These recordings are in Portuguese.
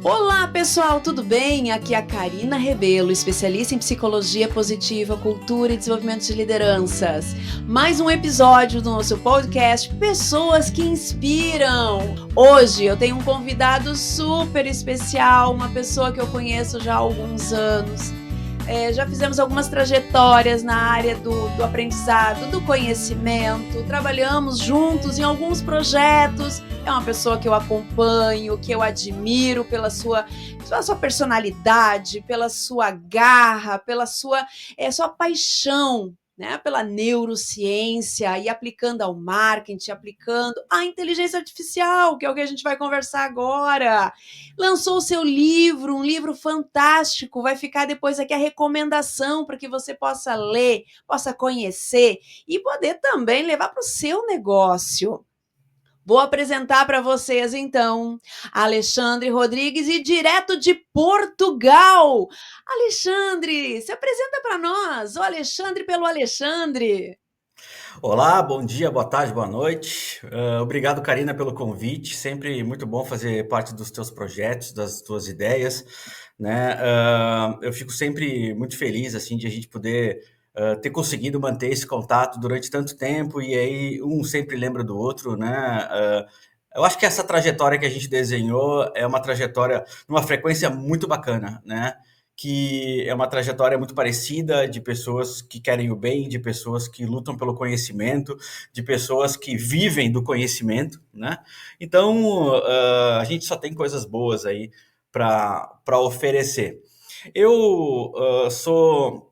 Olá pessoal, tudo bem? Aqui é a Karina Rebelo, especialista em psicologia positiva, cultura e desenvolvimento de lideranças. Mais um episódio do nosso podcast Pessoas que Inspiram. Hoje eu tenho um convidado super especial, uma pessoa que eu conheço já há alguns anos. Já fizemos algumas trajetórias na área do aprendizado, do conhecimento, trabalhamos juntos em alguns projetos. É uma pessoa que eu acompanho, que eu admiro pela sua personalidade, pela sua garra, pela sua paixão, né, pela neurociência e aplicando ao marketing, aplicando à inteligência artificial, que é o que a gente vai conversar agora. Lançou o seu livro, um livro fantástico, vai ficar depois aqui a recomendação para que você possa ler, possa conhecer e poder também levar para o seu negócio. Vou apresentar para vocês, então, Alexandre Rodrigues e direto de Portugal. Alexandre, se apresenta para nós, o Alexandre pelo Alexandre. Olá, bom dia, boa tarde, boa noite. Obrigado, Karina, pelo convite. Sempre muito bom fazer parte dos teus projetos, das tuas ideias, né? Eu fico sempre muito feliz assim de a gente poder ter conseguido manter esse contato durante tanto tempo e aí um sempre lembra do outro, né? Eu acho que essa trajetória que a gente desenhou é uma trajetória numa frequência muito bacana, né? Que é uma trajetória muito parecida de pessoas que querem o bem, de pessoas que lutam pelo conhecimento, de pessoas que vivem do conhecimento, né? Então, a gente só tem coisas boas aí para oferecer. Eu sou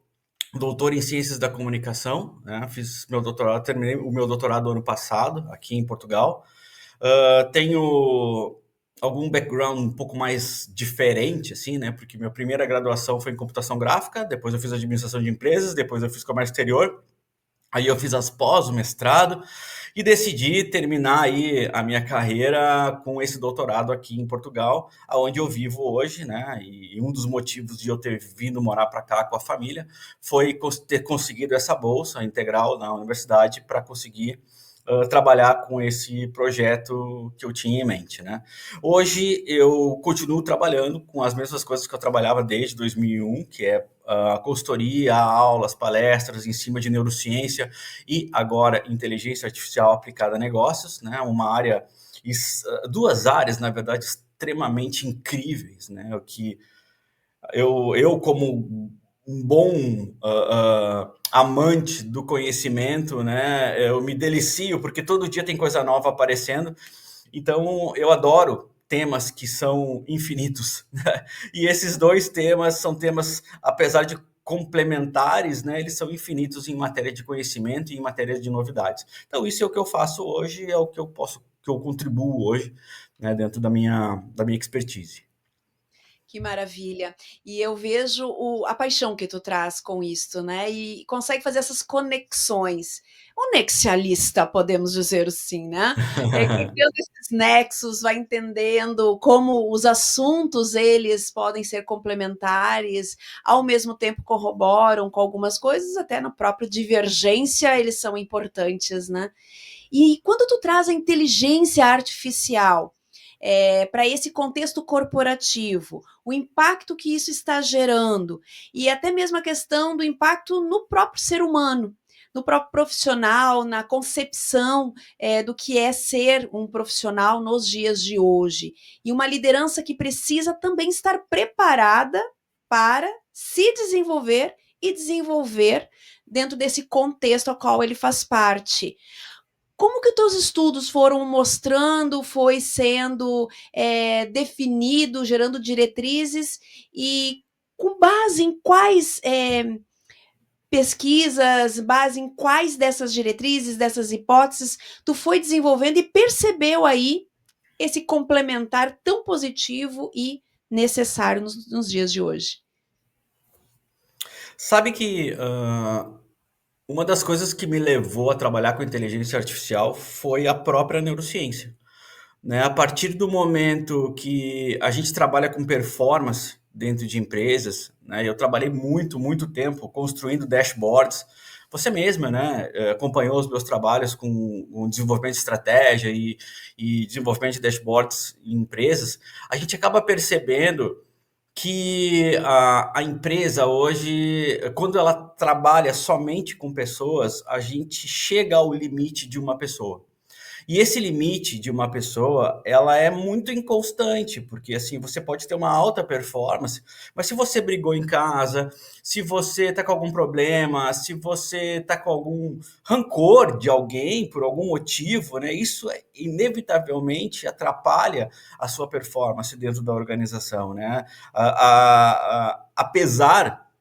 doutor em Ciências da Comunicação, né? Fiz meu doutorado, terminei o meu doutorado ano passado, aqui em Portugal. Tenho algum background um pouco mais diferente, assim, né? Porque minha primeira graduação foi em computação gráfica, depois eu fiz administração de empresas, depois eu fiz comércio exterior, aí eu fiz as pós, o mestrado, e decidi terminar aí a minha carreira com esse doutorado aqui em Portugal, aonde eu vivo hoje, né? E um dos motivos de eu ter vindo morar para cá com a família foi ter conseguido essa bolsa integral na universidade para conseguir trabalhar com esse projeto que eu tinha em mente, né? Hoje eu continuo trabalhando com as mesmas coisas que eu trabalhava desde 2001, que é a consultoria, aulas, palestras em cima de neurociência e agora inteligência artificial aplicada a negócios, né? Uma área, duas áreas, na verdade, extremamente incríveis, né? O que eu como um bom amante do conhecimento, né? Eu me delicio porque todo dia tem coisa nova aparecendo. Então eu adoro temas que são infinitos. Né? E esses dois temas são temas, apesar de complementares, né? Eles são infinitos em matéria de conhecimento e em matéria de novidades. Então isso é o que eu faço hoje, é o que eu contribuo hoje, né? Dentro da minha expertise. Que maravilha. E eu vejo a paixão que tu traz com isto, né? E consegue fazer essas conexões. O nexialista, podemos dizer assim, né? Que criando esses nexos, vai entendendo como os assuntos, eles podem ser complementares, ao mesmo tempo corroboram com algumas coisas, até na própria divergência, eles são importantes, né? E quando tu traz a inteligência artificial, para esse contexto corporativo, o impacto que isso está gerando e até mesmo a questão do impacto no próprio ser humano, no próprio profissional, na concepção do que é ser um profissional nos dias de hoje. E uma liderança que precisa também estar preparada para se desenvolver e desenvolver dentro desse contexto ao qual ele faz parte. Como que os teus estudos foram mostrando, foi sendo definido, gerando diretrizes e com base em quais pesquisas, base em quais dessas diretrizes, dessas hipóteses, tu foi desenvolvendo e percebeu aí esse complementar tão positivo e necessário nos dias de hoje? Sabe que uma das coisas que me levou a trabalhar com inteligência artificial foi a própria neurociência, né? A partir do momento que a gente trabalha com performance dentro de empresas, né? Eu trabalhei muito, muito tempo construindo dashboards você mesma, né, acompanhou os meus trabalhos com o desenvolvimento de estratégia e desenvolvimento de dashboards em empresas, a gente acaba percebendo que a empresa hoje, quando ela trabalha somente com pessoas, a gente chega ao limite de uma pessoa. E esse limite de uma pessoa, ela é muito inconstante, porque assim, você pode ter uma alta performance, mas se você brigou em casa, se você está com algum problema, se você está com algum rancor de alguém por algum motivo, né, isso inevitavelmente atrapalha a sua performance dentro da organização, né? Apesar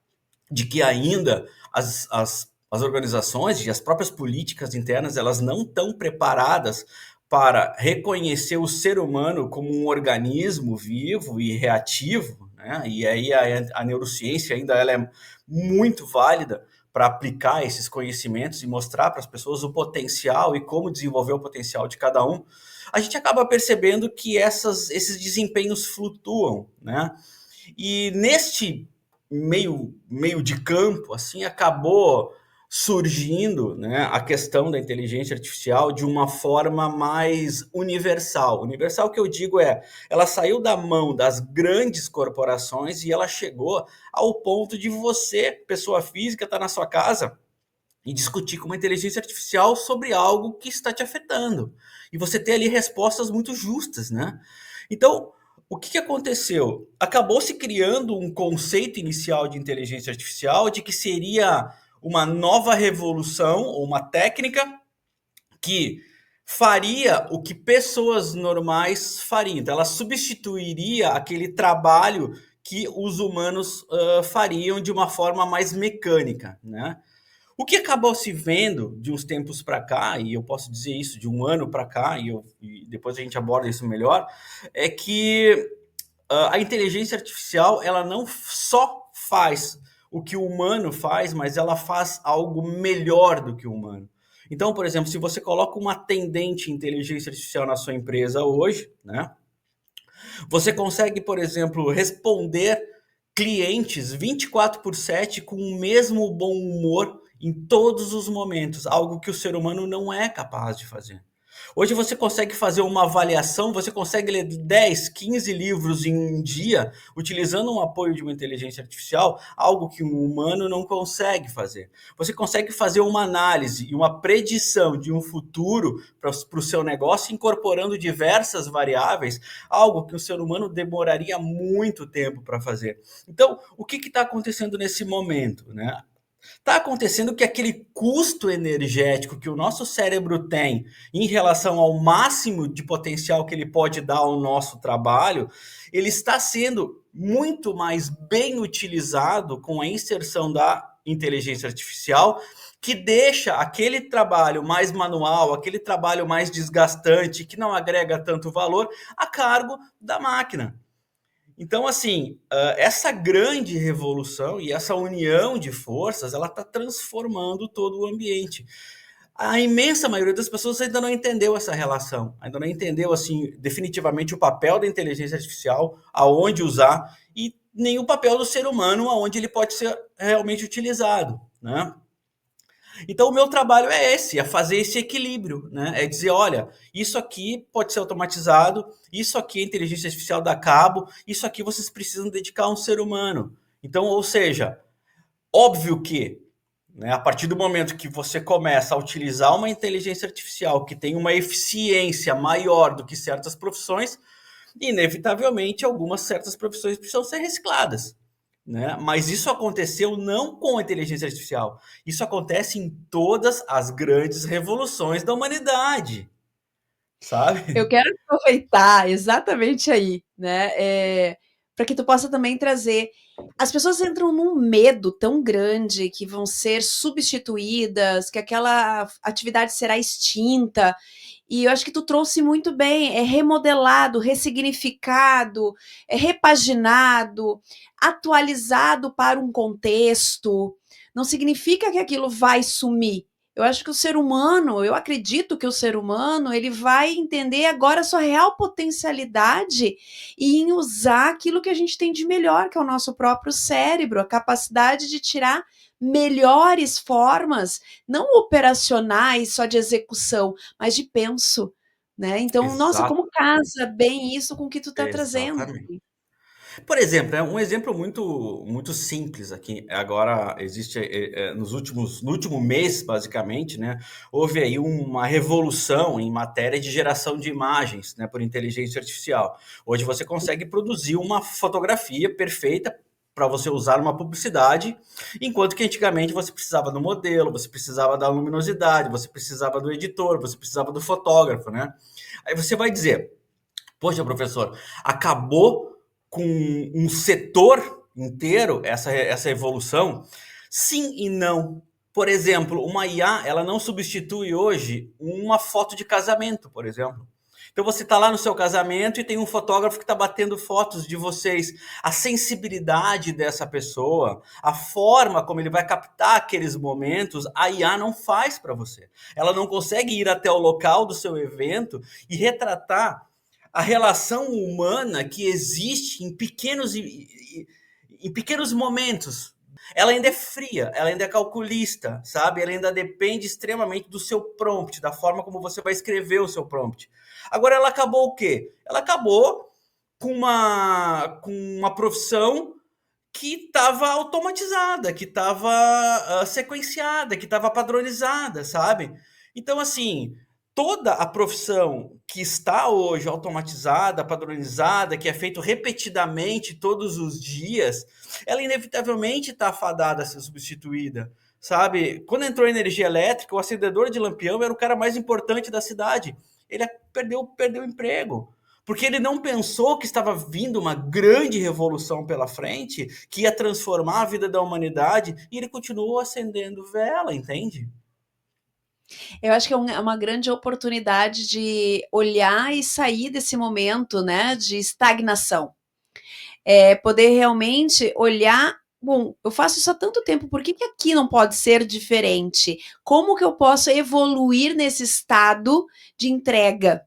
de que ainda as organizações e as próprias políticas internas elas não estão preparadas para reconhecer o ser humano como um organismo vivo e reativo, né? E aí a neurociência ainda ela é muito válida para aplicar esses conhecimentos e mostrar para as pessoas o potencial e como desenvolver o potencial de cada um. A gente acaba percebendo que esses desempenhos flutuam, né? E neste meio de campo, assim, acabou surgindo, né, a questão da inteligência artificial de uma forma mais universal. Universal que eu digo ela saiu da mão das grandes corporações e ela chegou ao ponto de você, pessoa física, estar na sua casa e discutir com uma inteligência artificial sobre algo que está te afetando. E você ter ali respostas muito justas, né? Então, o que aconteceu? Acabou se criando um conceito inicial de inteligência artificial de que seria uma nova revolução ou uma técnica que faria o que pessoas normais fariam. Então, ela substituiria aquele trabalho que os humanos fariam de uma forma mais mecânica, né? O que acabou se vendo de uns tempos para cá, e eu posso dizer isso de um ano para cá, e depois a gente aborda isso melhor, é que a inteligência artificial ela não só faz o que o humano faz, mas ela faz algo melhor do que o humano. Então, por exemplo, se você coloca uma atendente inteligência artificial na sua empresa hoje, né, você consegue, por exemplo, responder clientes 24/7 com o mesmo bom humor em todos os momentos, algo que o ser humano não é capaz de fazer. Hoje você consegue fazer uma avaliação, você consegue ler 10, 15 livros em um dia, utilizando um apoio de uma inteligência artificial, algo que um humano não consegue fazer. Você consegue fazer uma análise e uma predição de um futuro para o seu negócio, incorporando diversas variáveis, algo que o ser humano demoraria muito tempo para fazer. Então, o que está acontecendo nesse momento, né? Está acontecendo que aquele custo energético que o nosso cérebro tem em relação ao máximo de potencial que ele pode dar ao nosso trabalho, ele está sendo muito mais bem utilizado com a inserção da inteligência artificial, que deixa aquele trabalho mais manual, aquele trabalho mais desgastante, que não agrega tanto valor, a cargo da máquina. Então, assim, essa grande revolução e essa união de forças, ela está transformando todo o ambiente. A imensa maioria das pessoas ainda não entendeu essa relação, ainda não entendeu, assim, definitivamente o papel da inteligência artificial, aonde usar, e nem o papel do ser humano, aonde ele pode ser realmente utilizado, né? Então, o meu trabalho é esse, é fazer esse equilíbrio, né? É dizer, olha, isso aqui pode ser automatizado, isso aqui a inteligência artificial dá cabo, isso aqui vocês precisam dedicar a um ser humano. Então, ou seja, óbvio que, né, a partir do momento que você começa a utilizar uma inteligência artificial que tem uma eficiência maior do que certas profissões, inevitavelmente algumas certas profissões precisam ser recicladas, né? Mas isso aconteceu não com a inteligência artificial. Isso acontece em todas as grandes revoluções da humanidade, sabe? Eu quero aproveitar exatamente aí, né? Para que tu possa também trazer. As pessoas entram num medo tão grande que vão ser substituídas, que aquela atividade será extinta. E eu acho que tu trouxe muito bem, é remodelado, ressignificado, é repaginado, atualizado para um contexto. Não significa que aquilo vai sumir. Eu acho que o ser humano, eu acredito que o ser humano, ele vai entender agora a sua real potencialidade e em usar aquilo que a gente tem de melhor, que é o nosso próprio cérebro, a capacidade de tirar melhores formas, não operacionais, só de execução, mas de penso, né? Então, nossa, Exato, como casa bem isso com o que tu tá trazendo. exatamente. Por exemplo, é um exemplo muito simples aqui. Agora existe no último mês, basicamente, né, houve aí uma revolução em matéria de geração de imagens, né, por inteligência artificial. Hoje você consegue produzir uma fotografia perfeita para você usar numa publicidade, enquanto que antigamente você precisava do modelo, você precisava da luminosidade, você precisava do editor, você precisava do fotógrafo, né? Aí você vai dizer, poxa, professor, acabou com um setor inteiro essa evolução? Sim e não. Por exemplo, uma IA, ela não substitui hoje uma foto de casamento, por exemplo. Então você está lá no seu casamento e tem um fotógrafo que está batendo fotos de vocês. A sensibilidade dessa pessoa, a forma como ele vai captar aqueles momentos, a IA não faz para você. Ela não consegue ir até o local do seu evento e retratar a relação humana que existe em pequenos momentos. Ela ainda é fria, ela ainda é calculista, sabe? Ela ainda depende extremamente do seu prompt, da forma como você vai escrever o seu prompt. Agora ela acabou o quê? Ela acabou com uma profissão que estava automatizada, que estava sequenciada, que estava padronizada, sabe? Então, assim, toda a profissão que está hoje automatizada, padronizada, que é feito repetidamente todos os dias, ela inevitavelmente está fadada a ser substituída, sabe? Quando entrou a energia elétrica, o acendedor de lampião era o cara mais importante da cidade. Ele perdeu o emprego. Porque ele não pensou que estava vindo uma grande revolução pela frente, que ia transformar a vida da humanidade, e ele continuou acendendo vela, entende? Eu acho que é uma grande oportunidade de olhar e sair desse momento, né, de estagnação. Poder realmente olhar. Bom, eu faço isso há tanto tempo, por que, que aqui não pode ser diferente? Como que eu posso evoluir nesse estado de entrega?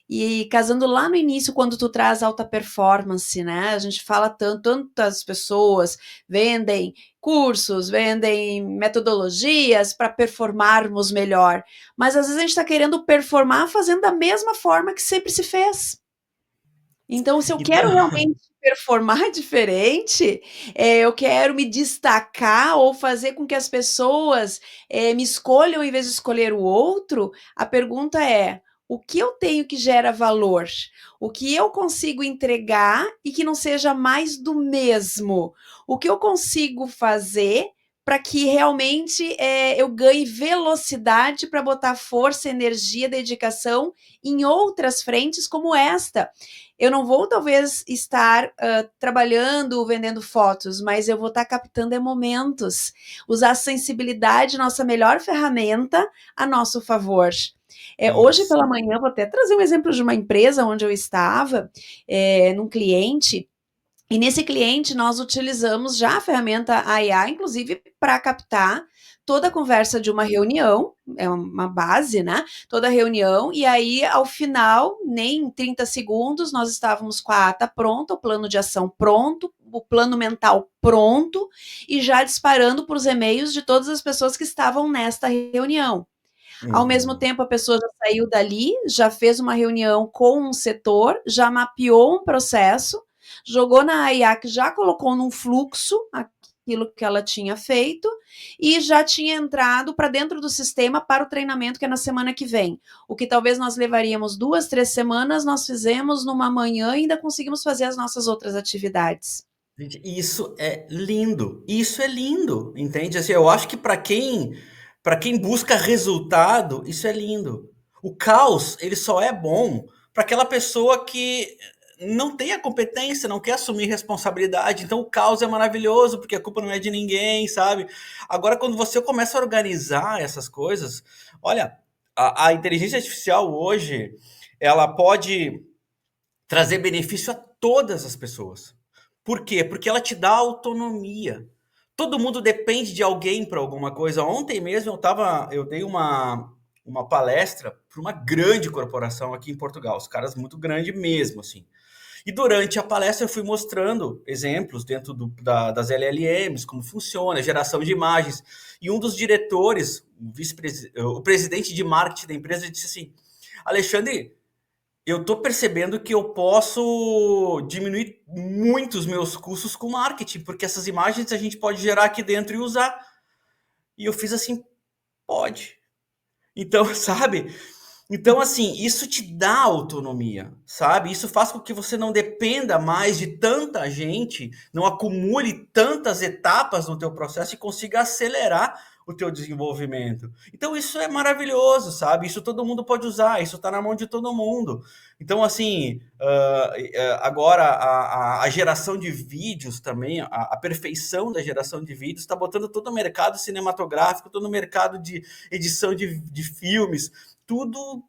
E casando lá no início, quando tu traz alta performance, né? A gente fala tantas pessoas vendem cursos, vendem metodologias para performarmos melhor. Mas às vezes a gente está querendo performar fazendo da mesma forma que sempre se fez. Então, se eu Então, quero realmente performar diferente, eu quero me destacar ou fazer com que as pessoas me escolham em vez de escolher o outro, a pergunta é: o que eu tenho que gera valor? O que eu consigo entregar e que não seja mais do mesmo? O que eu consigo fazer para que realmente eu ganhe velocidade para botar força, energia, dedicação em outras frentes como esta? Eu não vou talvez estar trabalhando, vendendo fotos, mas eu vou estar captando momentos, usar a sensibilidade, nossa melhor ferramenta, a nosso favor. Hoje isso. pela manhã, vou até trazer um exemplo de uma empresa onde eu estava, num cliente, e nesse cliente nós utilizamos já a ferramenta AI, inclusive para captar toda a conversa de uma reunião, é uma base, né? Toda a reunião, e aí ao final, nem em 30 segundos, nós estávamos com a ata pronta, o plano de ação pronto, o plano mental pronto, e já disparando para os e-mails de todas as pessoas que estavam nesta reunião. Ao mesmo Uhum. tempo, a pessoa já saiu dali, já fez uma reunião com um setor, já mapeou um processo, jogou na IA, que já colocou num fluxo aquilo que ela tinha feito e já tinha entrado para dentro do sistema para o treinamento que é na semana que vem. O que talvez nós levaríamos 2, 3 semanas, nós fizemos numa manhã e ainda conseguimos fazer as nossas outras atividades. Gente, isso é lindo. Isso é lindo, entende? Assim, eu acho que para quem busca resultado, isso é lindo. O caos, ele só é bom para aquela pessoa que não tem a competência, não quer assumir responsabilidade. Então o caos é maravilhoso, porque a culpa não é de ninguém, sabe? Agora, quando você começa a organizar essas coisas, olha, a inteligência artificial hoje, ela pode trazer benefício a todas as pessoas. Por quê? Porque ela te dá autonomia. todo mundo depende de alguém para alguma coisa. Ontem mesmo eu dei uma palestra para uma grande corporação aqui em Portugal, os caras muito grande mesmo, assim. E durante a palestra eu fui mostrando exemplos dentro das LLMs, como funciona, geração de imagens. E um dos diretores, o presidente de marketing da empresa, disse assim: Alexandre, eu estou percebendo que eu posso diminuir muito os meus custos com marketing, porque essas imagens a gente pode gerar aqui dentro e usar. E eu fiz assim, pode. Então, sabe? Então, assim, isso te dá autonomia, sabe? Isso faz com que você não dependa mais de tanta gente, não acumule tantas etapas no teu processo e consiga acelerar o teu desenvolvimento. Então, isso é maravilhoso, sabe? Isso todo mundo pode usar, isso está na mão de todo mundo. Então, assim, agora a geração de vídeos também, a perfeição da geração de vídeos está botando todo o mercado cinematográfico, todo o mercado de edição de filmes, tudo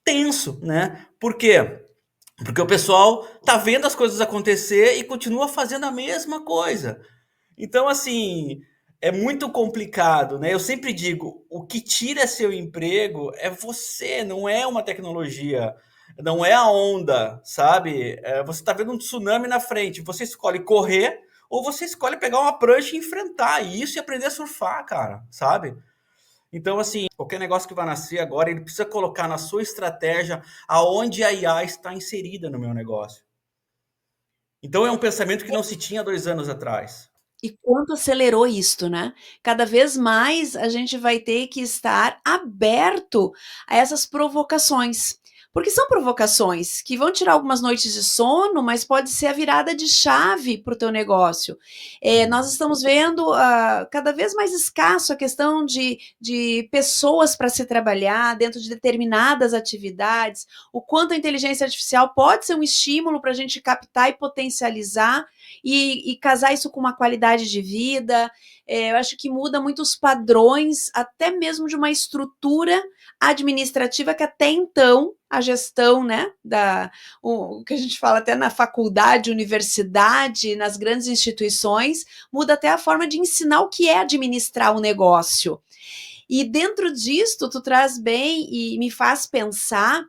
tenso, né? Por quê? Porque o pessoal tá vendo as coisas acontecer e continua fazendo a mesma coisa. Então, assim, é muito complicado, né? Eu sempre digo, o que tira seu emprego é você, não é uma tecnologia, não é a onda, sabe? Você tá vendo um tsunami na frente, você escolhe correr ou você escolhe pegar uma prancha e enfrentar isso e aprender a surfar, cara, sabe? Então, assim, qualquer negócio que vai nascer agora, ele precisa colocar na sua estratégia aonde a IA está inserida no meu negócio. Então, é um pensamento que não se tinha 2 anos atrás. E quanto acelerou isto, né? Cada vez mais a gente vai ter que estar aberto a essas provocações. Porque são provocações que vão tirar algumas noites de sono, mas pode ser a virada de chave para o teu negócio. Nós estamos vendo cada vez mais escasso a questão de pessoas para se trabalhar dentro de determinadas atividades, o quanto a inteligência artificial pode ser um estímulo para a gente captar e potencializar e casar isso com uma qualidade de vida. Eu acho que muda muitos padrões, até mesmo de uma estrutura administrativa que até então a gestão, né, o que a gente fala até na faculdade, universidade, nas grandes instituições, muda até a forma de ensinar o que é administrar um negócio. E dentro disto, tu traz bem e me faz pensar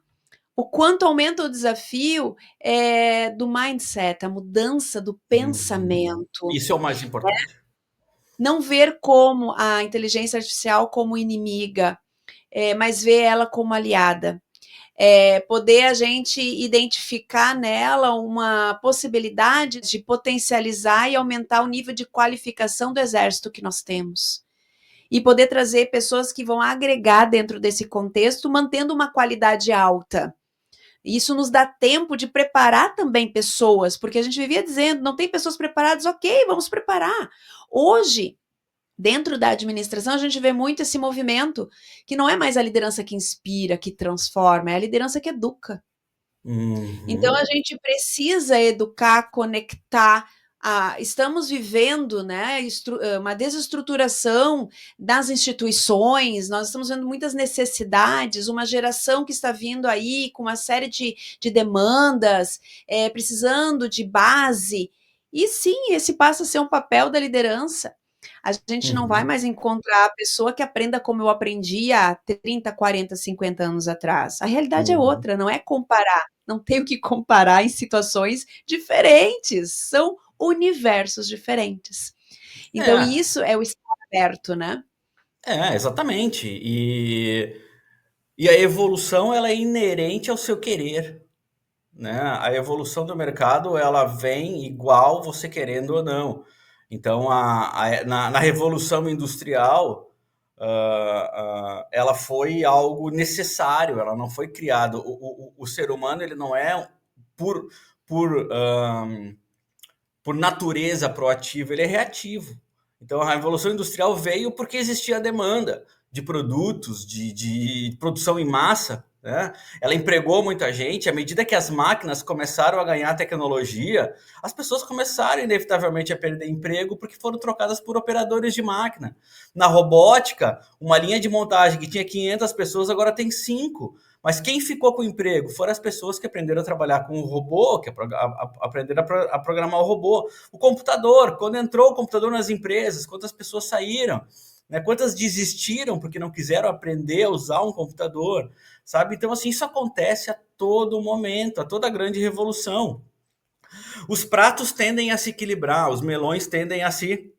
o quanto aumenta o desafio do mindset, a mudança do pensamento. Isso é o mais importante. Não ver como a inteligência artificial como inimiga, mas ver ela como aliada. Poder a gente identificar nela uma possibilidade de potencializar e aumentar o nível de qualificação do exército que nós temos. E poder trazer pessoas que vão agregar dentro desse contexto, mantendo uma qualidade alta. Isso nos dá tempo de preparar também pessoas, porque a gente vivia dizendo, não tem pessoas preparadas, ok, vamos preparar. Hoje, dentro da administração, a gente vê muito esse movimento, que não é mais a liderança que inspira, que transforma, é a liderança que educa. Então, a gente precisa educar, conectar. Estamos vivendo, né, uma desestruturação das instituições, nós estamos vendo muitas necessidades, uma geração que está vindo aí com uma série de demandas, precisando de base, e sim, esse passa a ser um papel da liderança. A gente não vai mais encontrar a pessoa que aprenda como eu aprendi há 30, 40, 50 anos atrás. A realidade é outra, não é comparar. Não tenho que comparar em situações diferentes. São universos diferentes. Então, isso é o estar aberto, né? Exatamente. E a evolução, ela é inerente ao seu querer, né? A evolução do mercado, ela vem igual você querendo ou não. Então, na Revolução Industrial, ela foi algo necessário, ela não foi criado. O ser humano, ele não é por, por, por natureza proativo, ele é reativo. Então, a Revolução Industrial veio porque existia a demanda de produtos, de produção em massa. né? Ela empregou muita gente. À medida que as máquinas começaram a ganhar tecnologia, as pessoas começaram inevitavelmente a perder emprego porque foram trocadas por operadores de máquina. Na robótica, uma linha de montagem que tinha 500 pessoas agora tem 5. Mas quem ficou com o emprego foram as pessoas que aprenderam a trabalhar com o robô, que aprenderam a programar o robô. O computador, quando entrou o computador nas empresas, quantas pessoas saíram? Né? Quantas desistiram porque não quiseram aprender a usar um computador? Sabe? Então, assim, isso acontece a todo momento, a toda grande revolução. Os pratos tendem a se equilibrar, os melões tendem a se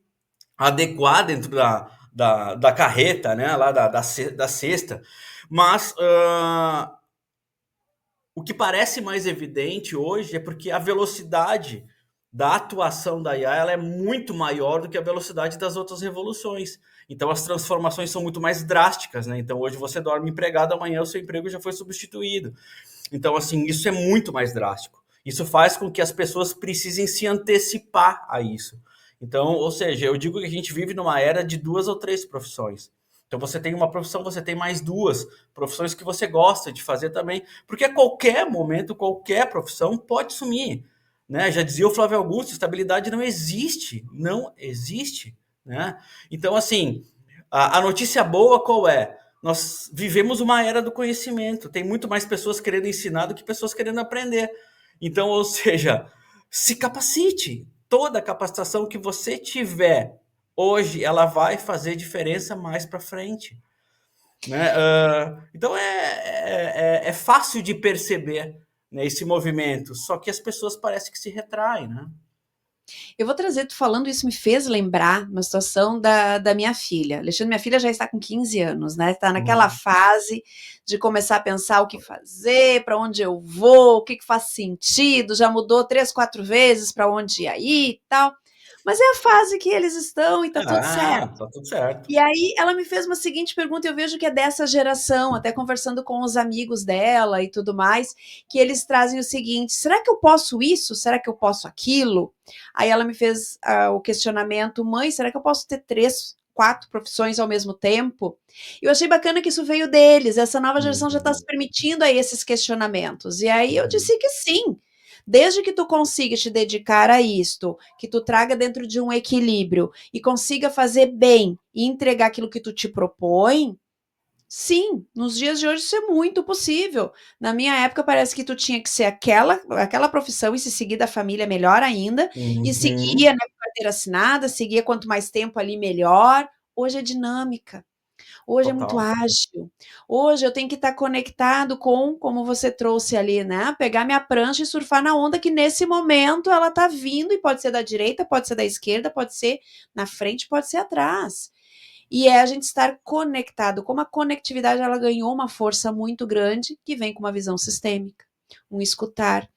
adequar dentro da carreta, né? Lá da cesta. Mas o que parece mais evidente hoje é porque a velocidade da atuação da IA ela é muito maior do que a velocidade das outras revoluções. Então as transformações são muito mais drásticas, né? Então hoje você dorme empregado, amanhã o seu emprego já foi substituído. Então assim, isso é muito mais drástico. Isso faz com que as pessoas precisem se antecipar a isso. Então, ou seja, eu digo que a gente vive numa era de 2 ou 3 profissões. Então você tem uma profissão, você tem mais 2 profissões que você gosta de fazer também, porque a qualquer momento, qualquer profissão pode sumir, né? Já dizia o Flávio Augusto, estabilidade não existe, não existe, né? Então assim, a notícia boa qual é? Nós vivemos uma era do conhecimento, tem muito mais pessoas querendo ensinar do que pessoas querendo aprender. Então, ou seja, se capacite. Toda a capacitação que você tiver hoje, ela vai fazer diferença mais para frente. Né? Então, é fácil de perceber, né, esse movimento, só que as pessoas parecem que se retraem, né? Eu vou trazer, tu falando isso me fez lembrar uma situação da minha filha. Alexandre, minha filha já está com 15 anos, né? Está naquela fase de começar a pensar o que fazer, para onde eu vou, o que faz sentido, já mudou 3, 4 vezes para onde ia ir e tal. Mas é a fase que eles estão e tá tudo certo. Tá tudo certo. E aí ela me fez uma seguinte pergunta, eu vejo que é dessa geração, até conversando com os amigos dela e tudo mais, que eles trazem o seguinte: será que eu posso isso? Será que eu posso aquilo? Aí ela me fez o questionamento: mãe, será que eu posso ter 3, 4 profissões ao mesmo tempo? Eu achei bacana que isso veio deles, essa nova geração já está se permitindo a esses questionamentos. E aí eu disse que sim. Desde que tu consiga te dedicar a isto, que tu traga dentro de um equilíbrio e consiga fazer bem e entregar aquilo que tu te propõe, sim, nos dias de hoje isso é muito possível. Na minha época parece que tu tinha que ser aquela profissão e se seguir da família melhor ainda, e seguia, né, com carteira assinada, seguia quanto mais tempo ali melhor. Hoje é dinâmica. Hoje é muito Total. ágil. Hoje eu tenho que estar conectado com, como você trouxe ali, né? Pegar minha prancha e surfar na onda que nesse momento ela tá vindo e pode ser da direita, pode ser da esquerda, pode ser na frente, pode ser atrás. E é a gente estar conectado. Como a conectividade ela ganhou uma força muito grande que vem com uma visão sistêmica, um escutar.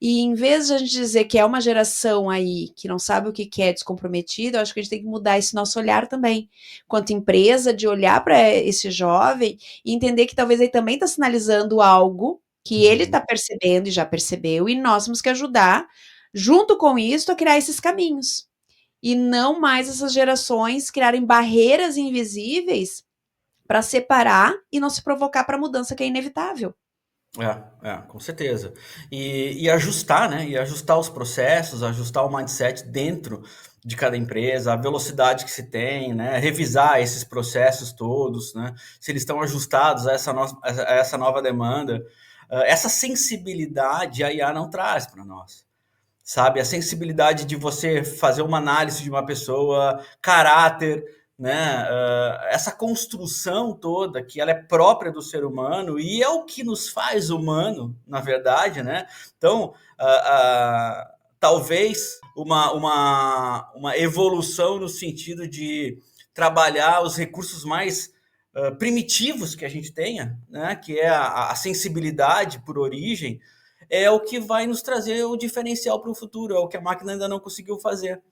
E em vez de a gente dizer que é uma geração aí que não sabe o que é descomprometido, eu acho que a gente tem que mudar esse nosso olhar também, quanto empresa, de olhar para esse jovem e entender que talvez ele também está sinalizando algo que ele está percebendo e já percebeu, e nós temos que ajudar, junto com isso, a criar esses caminhos. E não mais essas gerações criarem barreiras invisíveis para separar e não se provocar para a mudança que é inevitável. Com certeza. E ajustar, né? E ajustar os processos, ajustar o mindset dentro de cada empresa, a velocidade que se tem, né? Revisar esses processos todos, né? Se eles estão ajustados a essa nova demanda. Essa sensibilidade a IA não traz para nós, sabe? A sensibilidade de você fazer uma análise de uma pessoa, caráter, né? Essa construção toda que ela é própria do ser humano e é o que nos faz humano, na verdade, né? Então, talvez uma evolução no sentido de trabalhar os recursos mais primitivos que a gente tenha, né? Que é a sensibilidade por origem, é o que vai nos trazer o diferencial para o futuro, é o que a máquina ainda não conseguiu fazer.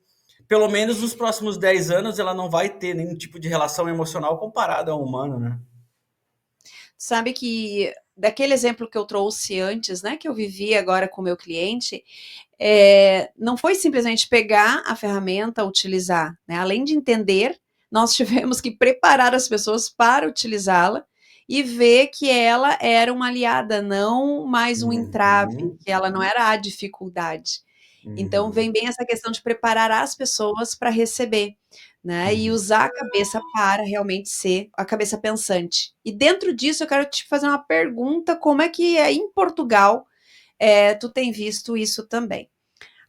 Pelo menos nos próximos 10 anos ela não vai ter nenhum tipo de relação emocional comparada ao humano, né? Sabe que daquele exemplo que eu trouxe antes, né, que eu vivi agora com o meu cliente, não foi simplesmente pegar a ferramenta, utilizar, né? Além de entender, nós tivemos que preparar as pessoas para utilizá-la e ver que ela era uma aliada, não mais um entrave, Uhum, que ela não era a dificuldade. Então, uhum, vem bem essa questão de preparar as pessoas para receber, né? E uhum. usar a cabeça para realmente ser a cabeça pensante. E dentro disso, eu quero te fazer uma pergunta: como é que é em Portugal? Tu tem visto isso também?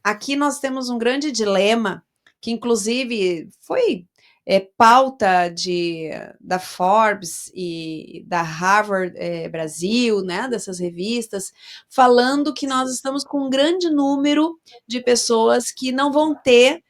Aqui nós temos um grande dilema, que inclusive foi pauta da Forbes e da Harvard Brasil, né, dessas revistas, falando que nós estamos com um grande número de pessoas que não vão ter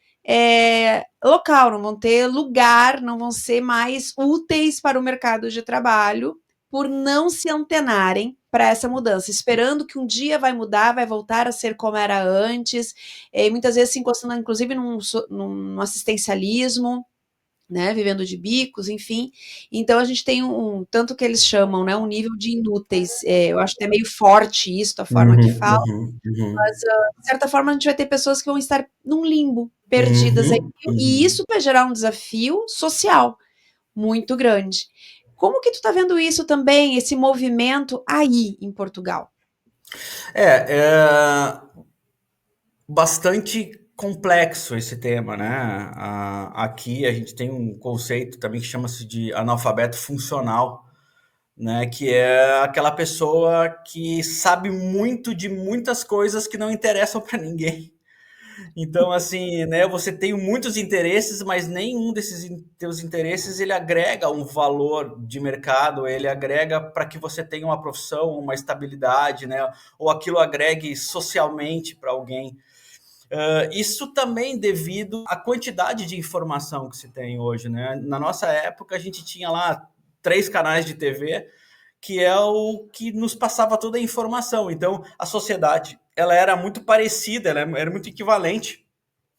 local, não vão ter lugar, não vão ser mais úteis para o mercado de trabalho por não se antenarem para essa mudança, esperando que um dia vai mudar, vai voltar a ser como era antes, e muitas vezes se encostando, inclusive, num assistencialismo, né, vivendo de bicos, enfim. Então a gente tem tanto que eles chamam, né, um nível de inúteis. Eu acho que é meio forte isso, a forma que Uhum, fala, uhum, uhum, mas de certa forma a gente vai ter pessoas que vão estar num limbo, perdidas aí, uhum, e uhum. isso vai gerar um desafio social muito grande. Como que tu tá vendo isso também, esse movimento aí em Portugal? É bastante complexo esse tema, né? Aqui a gente tem um conceito também que chama-se de analfabeto funcional, né? Que é aquela pessoa que sabe muito de muitas coisas que não interessam para ninguém. Então, assim, né, você tem muitos interesses, mas nenhum desses teus interesses ele agrega um valor de mercado, ele agrega para que você tenha uma profissão, uma estabilidade, né, ou aquilo agregue socialmente para alguém. Isso também devido à quantidade de informação que se tem hoje, né? Na nossa época, a gente tinha lá 3 canais de TV, que é o que nos passava toda a informação. Então, a sociedade ela era muito parecida, ela era muito equivalente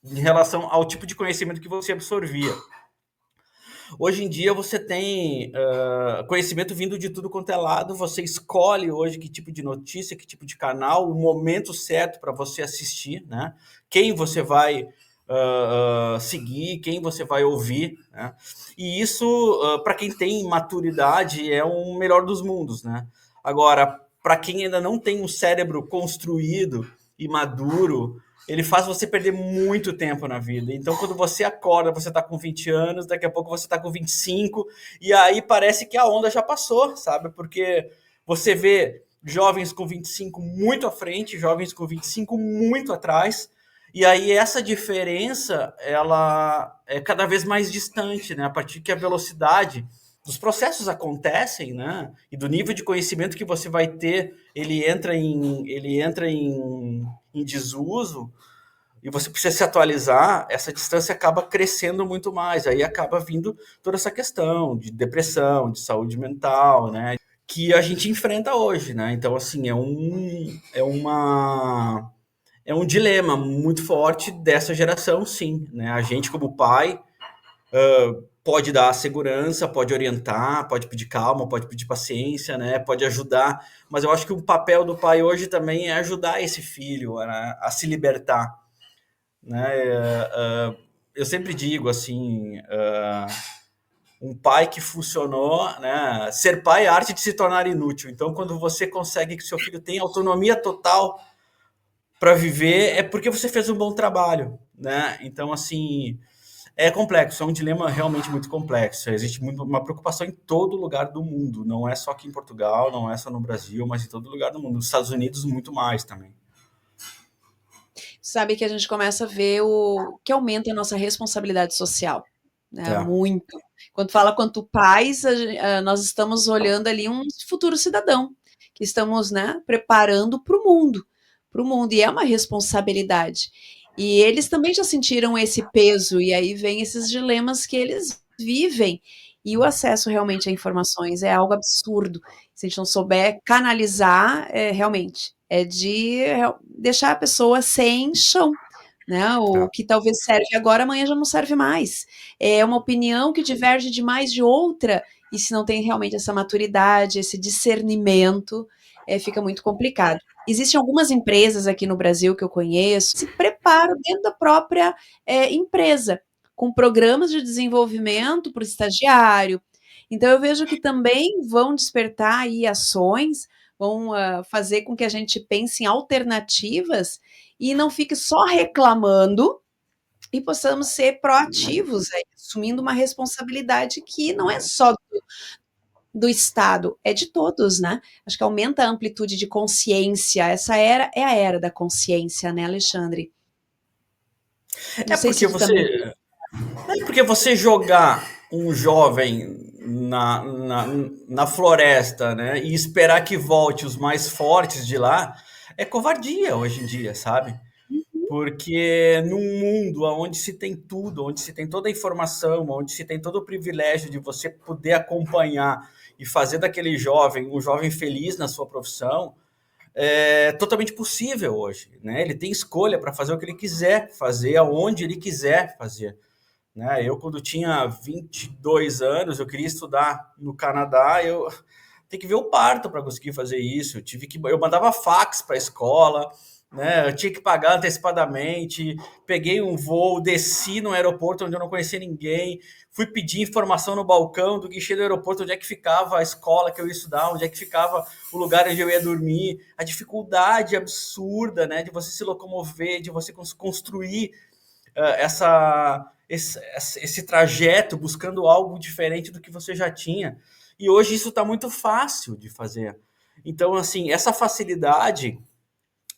em relação ao tipo de conhecimento que você absorvia. Hoje em dia você tem conhecimento vindo de tudo quanto é lado, você escolhe hoje que tipo de notícia, que tipo de canal, o momento certo para você assistir, né? Quem você vai seguir, quem você vai ouvir, né? E isso, para quem tem maturidade, é um melhor dos mundos, né? Agora, para quem ainda não tem um cérebro construído e maduro, ele faz você perder muito tempo na vida. Então, quando você acorda, você está com 20 anos, daqui a pouco você está com 25, e aí parece que a onda já passou, sabe? Porque você vê jovens com 25 muito à frente, jovens com 25 muito atrás, e aí essa diferença, ela é cada vez mais distante, né? A partir que a velocidade dos processos acontecem, né? E do nível de conhecimento que você vai ter, ele entra em desuso, e você precisa se atualizar, essa distância acaba crescendo muito mais. Aí acaba vindo toda essa questão de depressão, de saúde mental, né? Que a gente enfrenta hoje, né? Então, assim, é um dilema muito forte dessa geração, sim, né? A gente, como pai, pode dar segurança, pode orientar, pode pedir calma, pode pedir paciência, né? Pode ajudar, mas eu acho que o papel do pai hoje também é ajudar esse filho a se libertar, né? Eu sempre digo assim, um pai que funcionou, né? Ser pai é a arte de se tornar inútil. Então, quando você consegue que seu filho tenha autonomia total para viver, é porque você fez um bom trabalho, né? Então, assim, é complexo, é um dilema realmente muito complexo. Existe uma preocupação em todo lugar do mundo, não é só aqui em Portugal, não é só no Brasil, mas em todo lugar do mundo. Nos Estados Unidos, muito mais também. Sabe que a gente começa a ver o que aumenta a nossa responsabilidade social, né? É, Muito. Quando fala quanto pais, nós estamos olhando ali um futuro cidadão que estamos, né, preparando para o mundo, e é uma responsabilidade. E eles também já sentiram esse peso, e aí vem esses dilemas que eles vivem. E o acesso realmente a informações é algo absurdo. Se a gente não souber canalizar, realmente, é de deixar a pessoa sem chão, né? é, O que talvez serve agora, amanhã já não serve mais. É uma opinião que diverge demais de outra, e se não tem realmente essa maturidade, esse discernimento, fica muito complicado. Existem algumas empresas aqui no Brasil que eu conheço, que se preparam dentro da própria empresa, com programas de desenvolvimento para o estagiário. Então eu vejo que também vão despertar aí ações, vão fazer com que a gente pense em alternativas e não fique só reclamando e possamos ser proativos, assumindo uma responsabilidade que não é só do Estado, é de todos, né? Acho que aumenta a amplitude de consciência. Essa era é a era da consciência, né, Alexandre? Não É sei se porque tu também. você jogar um jovem na floresta, né, e esperar que volte os mais fortes de lá, é covardia hoje em dia, sabe? Porque num mundo onde se tem tudo, onde se tem toda a informação, onde se tem todo o privilégio de você poder acompanhar e fazer daquele jovem um jovem feliz na sua profissão, é totalmente possível hoje, né? Ele tem escolha para fazer o que ele quiser fazer, aonde ele quiser fazer, né? Eu, quando tinha 22 anos, eu queria estudar no Canadá, eu tenho que ver o parto para conseguir fazer isso. Eu mandava fax para a escola, né? Eu tinha que pagar antecipadamente. Peguei um voo, desci no aeroporto onde eu não conhecia ninguém, fui pedir informação no balcão do guichê do aeroporto, onde é que ficava a escola que eu ia estudar, onde é que ficava o lugar onde eu ia dormir. A dificuldade absurda, né, de você se locomover, de você construir esse trajeto buscando algo diferente do que você já tinha. E hoje isso está muito fácil de fazer. Então, assim, essa facilidade,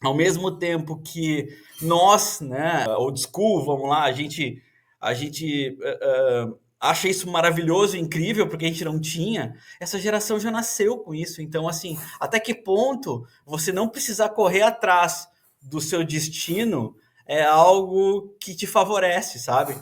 ao mesmo tempo que nós, né, old school, vamos lá, a gente acha isso maravilhoso, incrível, porque a gente não tinha, essa geração já nasceu com isso. Então, assim, até que ponto você não precisar correr atrás do seu destino é algo que te favorece, sabe?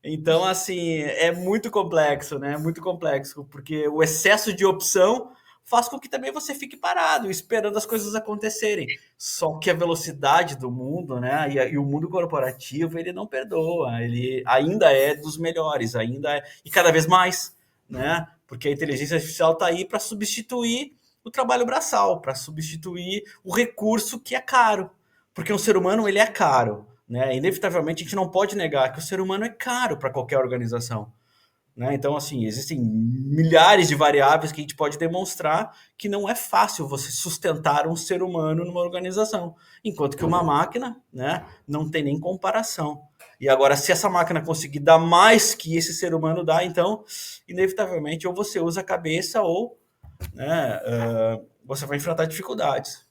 Então, assim, é muito complexo, né? Muito complexo, porque o excesso de opção faz com que também você fique parado, esperando as coisas acontecerem. Só que a velocidade do mundo, né? E o mundo corporativo, ele não perdoa. Ele ainda é dos melhores, ainda é, e cada vez mais, né? Porque a inteligência artificial está aí para substituir o trabalho braçal, para substituir o recurso que é caro. Porque o ser humano, ele é caro, né? Inevitavelmente a gente não pode negar que o ser humano é caro para qualquer organização, né? Então, assim, existem milhares de variáveis que a gente pode demonstrar que não é fácil você sustentar um ser humano numa organização, enquanto que uma máquina, né, não tem nem comparação. E agora, se essa máquina conseguir dar mais que esse ser humano dá, então, inevitavelmente, ou você usa a cabeça ou, né, você vai enfrentar dificuldades.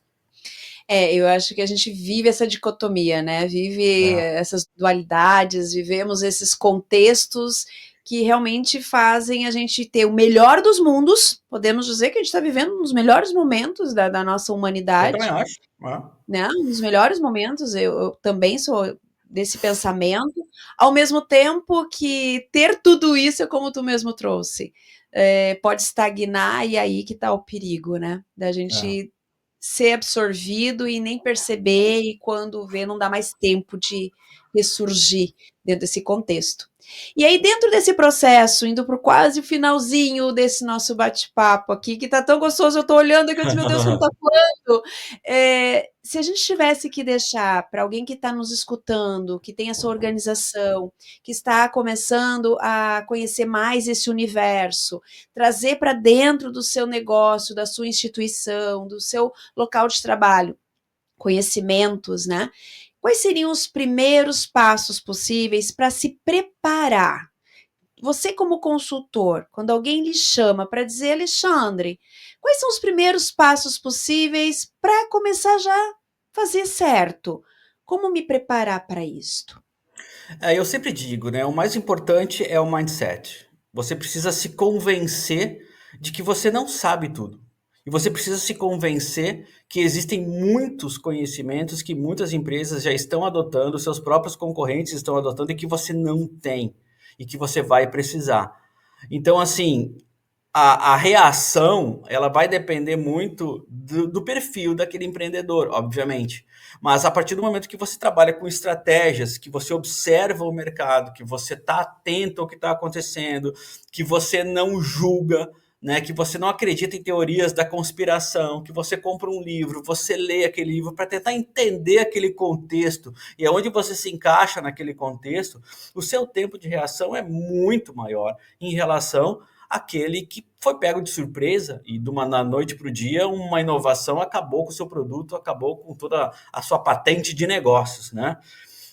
Eu acho que a gente vive essa dicotomia, né? Vive É. essas dualidades, vivemos esses contextos que realmente fazem a gente ter o melhor dos mundos. Podemos dizer que a gente está vivendo um dos melhores momentos da nossa Eu também humanidade, acho. É. né? Um dos melhores momentos. Eu também sou desse pensamento. Ao mesmo tempo que ter tudo isso é como tu mesmo trouxe. Pode estagnar e aí que está o perigo, né? Da É. gente ser absorvido e nem perceber, e quando vê, não dá mais tempo de ressurgir dentro desse contexto. E aí, dentro desse processo, indo para quase o finalzinho desse nosso bate-papo aqui, que tá tão gostoso, eu tô olhando aqui, eu disse, meu Deus, como tá falando. Se a gente tivesse que deixar para alguém que está nos escutando, que tem a sua organização, que está começando a conhecer mais esse universo, trazer para dentro do seu negócio, da sua instituição, do seu local de trabalho, conhecimentos, né? Quais seriam os primeiros passos possíveis para se preparar? Você, como consultor, quando alguém lhe chama para dizer, Alexandre, quais são os primeiros passos possíveis para começar já a fazer certo? Como me preparar para isto? Eu sempre digo, né? O mais importante é o mindset. Você precisa se convencer de que você não sabe tudo. E você precisa se convencer que existem muitos conhecimentos que muitas empresas já estão adotando, seus próprios concorrentes estão adotando e que você não tem e que você vai precisar. Então, assim, a reação ela vai depender muito do perfil daquele empreendedor, obviamente. Mas a partir do momento que você trabalha com estratégias, que você observa o mercado, que você está atento ao que está acontecendo, que você não julga, né, que você não acredita em teorias da conspiração, que você compra um livro, você lê aquele livro para tentar entender aquele contexto e aonde você se encaixa naquele contexto, o seu tempo de reação é muito maior em relação aquele que foi pego de surpresa e da noite para o dia uma inovação acabou com o seu produto, acabou com toda a sua patente de negócios, né?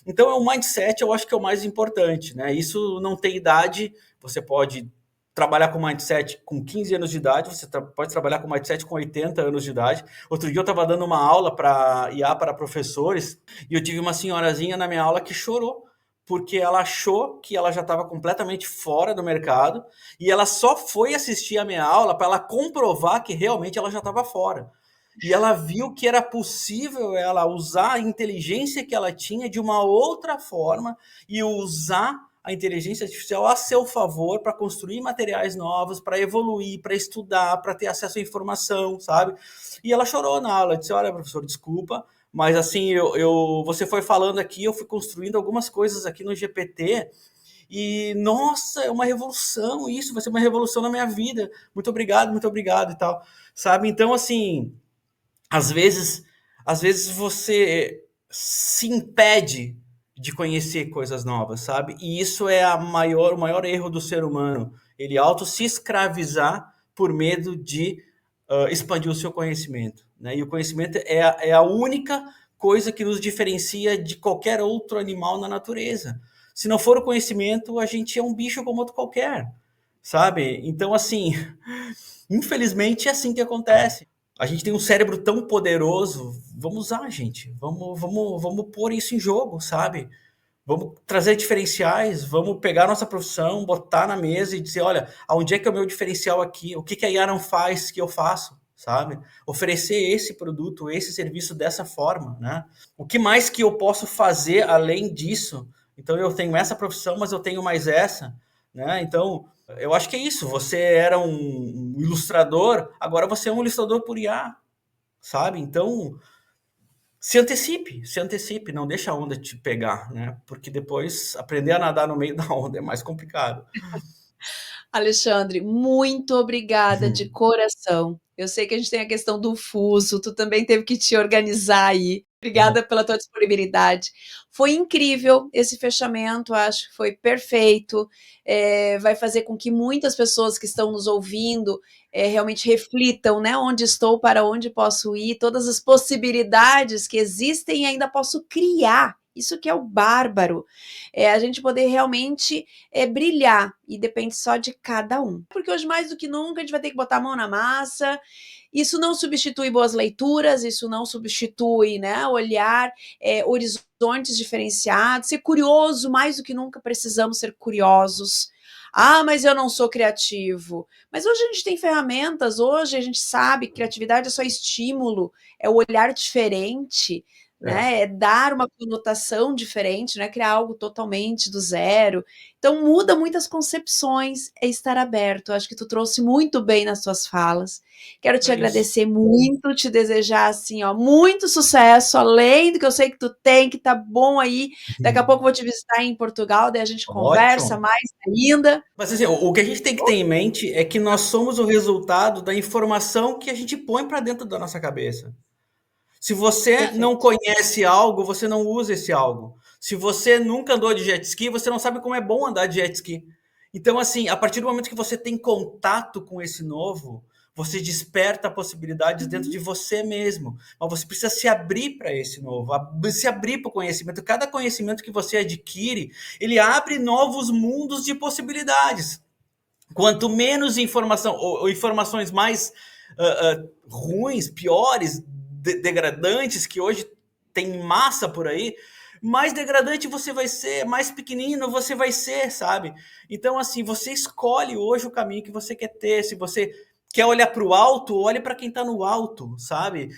Então, o mindset eu acho que é o mais importante, né? Isso não tem idade, você pode trabalhar com mindset com 15 anos de idade, você pode trabalhar com mindset com 80 anos de idade. Outro dia eu estava dando uma aula para IA para professores e eu tive uma senhorazinha na minha aula que chorou, porque ela achou que ela já estava completamente fora do mercado e ela só foi assistir a minha aula para ela comprovar que realmente ela já estava fora. E ela viu que era possível ela usar a inteligência que ela tinha de uma outra forma e usar a inteligência artificial a seu favor para construir materiais novos, para evoluir, para estudar, para ter acesso à informação, sabe? E ela chorou na aula, disse, olha, professor, desculpa, mas assim, você foi falando aqui, eu fui construindo algumas coisas aqui no GPT e, nossa, é uma revolução isso, vai ser uma revolução na minha vida. Muito obrigado e tal, sabe? Então, assim, às vezes, às vezes você se impede de conhecer coisas novas, sabe? E isso é o maior erro do ser humano. Ele auto se escravizar por medo de expandir o seu conhecimento, né? E o conhecimento é a única coisa que nos diferencia de qualquer outro animal na natureza. Se não for o conhecimento, a gente é um bicho como outro qualquer, sabe? Então, assim, infelizmente é assim que acontece. A gente tem um cérebro tão poderoso, vamos usar, gente. Vamos pôr isso em jogo, sabe? Vamos trazer diferenciais, vamos pegar a nossa profissão, botar na mesa e dizer, olha, aonde é que é o meu diferencial aqui? O que a IA não faz que eu faço, sabe? Oferecer esse produto, esse serviço dessa forma, né? O que mais que eu posso fazer além disso? Então, eu tenho essa profissão, mas eu tenho mais essa, né? Então, eu acho que é isso. Você era um ilustrador, agora você é um ilustrador por IA, sabe? Então, se antecipe, não deixa a onda te pegar, né? Porque depois aprender a nadar no meio da onda é mais complicado. Alexandre, muito obrigada de coração. Eu sei que a gente tem a questão do fuso, tu também teve que te organizar aí. Obrigada pela tua disponibilidade. Foi incrível esse fechamento, acho que foi perfeito. Vai fazer com que muitas pessoas que estão nos ouvindo realmente reflitam, né? Onde estou, para onde posso ir, todas as possibilidades que existem e ainda posso criar. Isso que é o bárbaro. A gente poder realmente brilhar e depende só de cada um. Porque hoje, mais do que nunca, a gente vai ter que botar a mão na massa. Isso não substitui boas leituras, isso não substitui, né, olhar horizontes diferenciados, ser curioso, mais do que nunca precisamos ser curiosos. Ah, mas eu não sou criativo. Mas hoje a gente tem ferramentas, hoje a gente sabe que criatividade é só estímulo, é o olhar diferente, né? É dar uma conotação diferente, não é criar algo totalmente do zero. Então muda muitas concepções, é estar aberto. Acho que tu trouxe muito bem nas tuas falas. Quero te É isso. agradecer muito, te desejar assim, ó, muito sucesso, além do que eu sei que tu tem, que tá bom aí. Daqui a pouco eu vou te visitar em Portugal, daí a gente conversa Ótimo. mais ainda. Mas assim, o que a gente tem que ter em mente é que nós somos o resultado da informação que a gente põe para dentro da nossa cabeça. Se você não Perfeito. conhece algo, você não usa esse algo. Se você nunca andou de jet ski, você não sabe como é bom andar de jet ski. Então, assim, a partir do momento que você tem contato com esse novo, você desperta possibilidades dentro de você mesmo. Mas você precisa se abrir para esse novo, se abrir para o conhecimento. Cada conhecimento que você adquire, ele abre novos mundos de possibilidades. Quanto menos informação, ou informações mais ruins, piores, degradantes, que hoje tem massa por aí, mais degradante você vai ser, mais pequenino você vai ser, sabe? Então, assim, você escolhe hoje o caminho que você quer ter. Se você quer olhar para o alto, olhe para quem está no alto, sabe?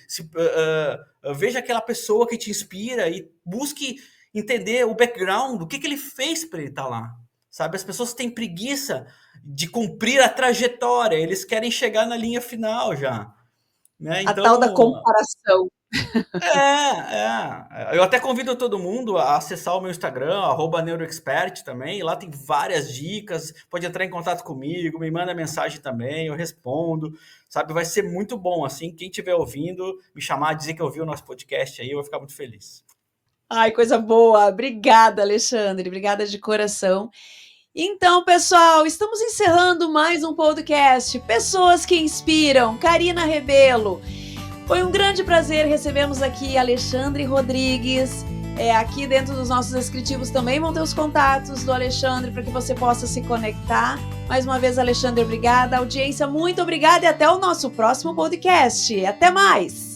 Veja aquela pessoa que te inspira e busque entender o background, o que ele fez para ele estar lá, sabe? As pessoas têm preguiça de cumprir a trajetória, eles querem chegar na linha final já, né? A tal da Então, comparação. eu até convido todo mundo a acessar o meu Instagram, @neuroexpert também. Lá tem várias dicas. Pode entrar em contato comigo, me manda mensagem também, eu respondo. Sabe, vai ser muito bom assim. Quem estiver ouvindo, me chamar, dizer que ouviu o nosso podcast aí, eu vou ficar muito feliz. Ai, coisa boa. Obrigada, Alexandre. Obrigada de coração. Então, pessoal, estamos encerrando mais um podcast Pessoas que Inspiram, Karina Rebelo. Foi um grande prazer recebermos aqui Alexandre Rodrigues. Aqui dentro dos nossos descritivos também vão ter os contatos do Alexandre para que você possa se conectar. Mais uma vez, Alexandre, obrigada. Audiência, muito obrigada e até o nosso próximo podcast. Até mais!